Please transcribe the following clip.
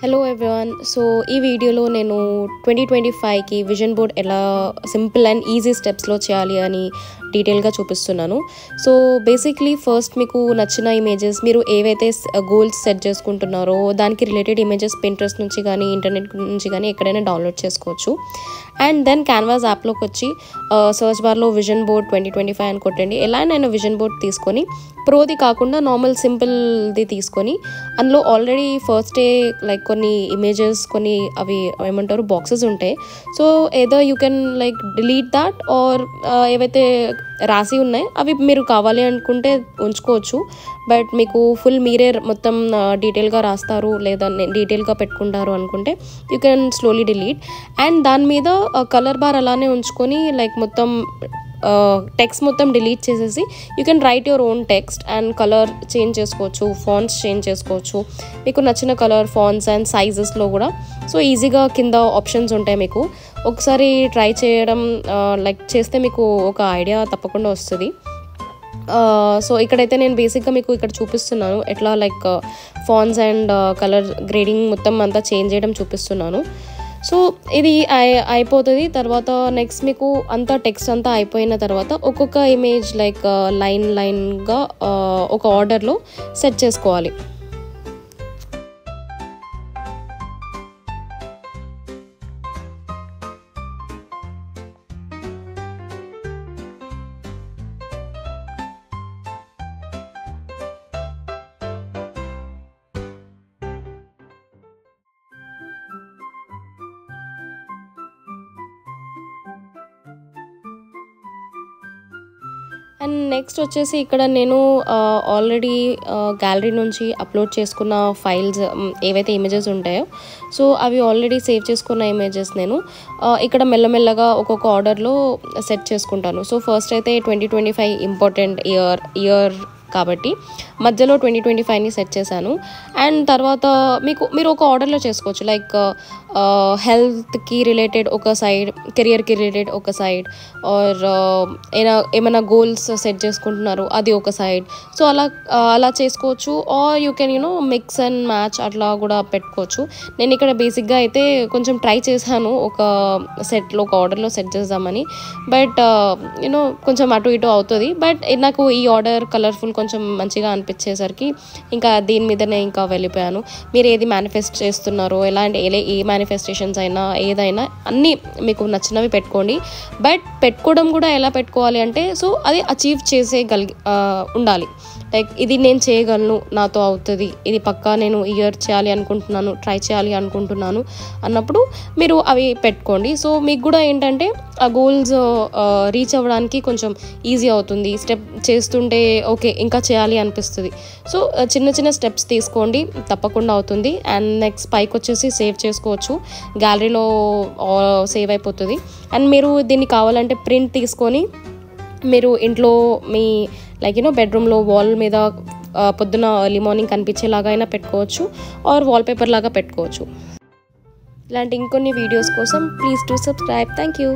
Hello everyone. So ఈ వీడియోలో నేను 2025కి విజన్ బోర్డ్ ఎలా సింపుల్ అండ్ ఈజీ స్టెప్స్లో చేయాలి అని డీటెయిల్గా చూపిస్తున్నాను. సో బేసిక్లీ ఫస్ట్ మీకు నచ్చిన ఇమేజెస్, మీరు ఏవైతే గోల్స్ సెట్ చేసుకుంటున్నారో దానికి రిలేటెడ్ ఇమేజెస్ Pinterest నుంచి కానీ ఇంటర్నెట్ నుంచి కానీ ఎక్కడైనా డౌన్లోడ్ చేసుకోవచ్చు. అండ్ దెన్ క్యాన్వాస్ యాప్లోకి వచ్చి సర్చ్ బార్లో విజన్ బోర్డ్ 2025 అని కొట్టండి. ఎలా నేను విజన్ బోర్డ్ తీసుకొని ప్రోది కాకుండా నార్మల్ సింపుల్ది తీసుకొని అందులో ఆల్రెడీ ఫస్ట్ డే లైక్ కొన్ని ఇమేజెస్, కొన్ని అవి ఏమంటారు బాక్సెస్ ఉంటాయి. సో ఏదో you can like delete that are ఏవైతే రాసి ఉన్నాయి అవి మీరు కావాలి అనుకుంటే ఉంచుకోవచ్చు. బట్ మీకు ఫుల్ మీరే మొత్తం డీటెయిల్గా రాస్తారు లేదా డీటెయిల్గా పెట్టుకుంటారు అనుకుంటే you can slowly delete. And దాని మీద కలర్ బార్ అలానే ఉంచుకొని లైక్ మొత్తం టెక్స్ట్ మొత్తం డిలీట్ చేసేసి you can write your own text and colour change చేసుకోవచ్చు, ఫాంట్స్ చేంజ్ చేసుకోవచ్చు, మీకు నచ్చిన కలర్, ఫాంట్స్ అండ్ సైజెస్లో కూడా. సో ఈజీగా కింద ఆప్షన్స్ ఉంటాయి. మీకు ఒకసారి ట్రై చేయడం లైక్ చేస్తే మీకు ఒక ఐడియా తప్పకుండా వస్తుంది. సో ఇక్కడైతే నేను బేసిక్గా మీకు ఇక్కడ చూపిస్తున్నాను ఎట్లా like fonts and colour grading మొత్తం అంతా చేంజ్ చేయడం చూపిస్తున్నాను. సో ఇది అయిపోతుంది. తర్వాత నెక్స్ట్ మీకు అంతా టెక్స్ట్ అంతా అయిపోయిన తర్వాత ఒక్కొక్క ఇమేజ్ లైక్ లైన్గా ఒక ఆర్డర్లో సెట్ చేసుకోవాలి. అండ్ నెక్స్ట్ వచ్చేసి ఇక్కడ నేను ఆల్రెడీ గ్యాలరీ నుంచి అప్లోడ్ చేసుకున్న ఫైల్స్ ఏవైతే ఇమేజెస్ ఉంటాయో సో అవి ఆల్రెడీ సేవ్ చేసుకున్న ఇమేజెస్ నేను ఇక్కడ మెల్లమెల్లగా ఒక్కొక్క ఆర్డర్లో సెట్ చేసుకుంటాను. సో ఫస్ట్ అయితే 2025 ఇంపార్టెంట్ ఇయర్ కాబట్టి మధ్యలో 2025ని సెట్ చేశాను. అండ్ తర్వాత మీరు ఒక ఆర్డర్లో చేసుకోవచ్చు. లైక్ హెల్త్కి రిలేటెడ్ ఒక సైడ్, కెరియర్కి రిలేటెడ్ ఒక సైడ్, ఆర్ ఏమైనా గోల్స్ సెట్ చేసుకుంటున్నారు అది ఒక సైడ్. సో అలా చేసుకోవచ్చు. Or you can mix and match అట్లా కూడా పెట్టుకోవచ్చు. నేను ఇక్కడ బేసిక్గా అయితే కొంచెం ట్రై చేశాను ఒక సెట్లో, ఒక ఆర్డర్లో సెట్ చేద్దామని. బట్ కొంచెం అటు ఇటు అవుతుంది. బట్ నాకు ఈ ఆర్డర్ కలర్ఫుల్ కొంచెం మంచిగా అనిపించేసరికి ఇంకా దీని మీదనే ఇంకా వెళ్ళిపోయాను. మీరు ఏది మేనిఫెస్ట్ చేస్తున్నారో, ఏ మేనిఫెస్టేషన్స్ అయినా ఏదైనా అన్నీ మీకు నచ్చినవి పెట్టుకోండి. బట్ పెట్టుకోవడం కూడా ఎలా పెట్టుకోవాలి అంటే సో అది అచీవ్ ఉండాలి. లైక్ ఇది నేను చేయగలను, నాతో అవుతుంది, ఇది పక్కా నేను ఇయర్ చేయాలి అనుకుంటున్నాను, ట్రై చేయాలి అనుకుంటున్నాను అన్నప్పుడు మీరు అవి పెట్టుకోండి. సో మీకు కూడా ఏంటంటే ఆ గోల్స్ రీచ్ అవ్వడానికి కొంచెం ఈజీ అవుతుంది. స్టెప్ చేస్తుంటే ఓకే ఇంకా చేయాలి అనిపిస్తుంది. సో చిన్న చిన్న స్టెప్స్ తీసుకోండి, తప్పకుండా అవుతుంది. అండ్ నెక్స్ట్ పైకి వచ్చేసి సేవ్ చేసుకోవచ్చు, గ్యాలరీలో సేవ్ అయిపోతుంది. అండ్ మీరు దీన్ని కావాలంటే ప్రింట్ తీసుకొని మీరు ఇంట్లో మీ లైక్ బెడ్రూమ్లో వాల్ మీద పొద్దున ఎర్లీ మార్నింగ్ కనిపించేలాగా అయినా పెట్టుకోవచ్చు, ఆర్ వాల్పేపర్ లాగా పెట్టుకోవచ్చు. ఇలాంటి ఇంకొన్ని వీడియోస్ కోసం please do subscribe. Thank you.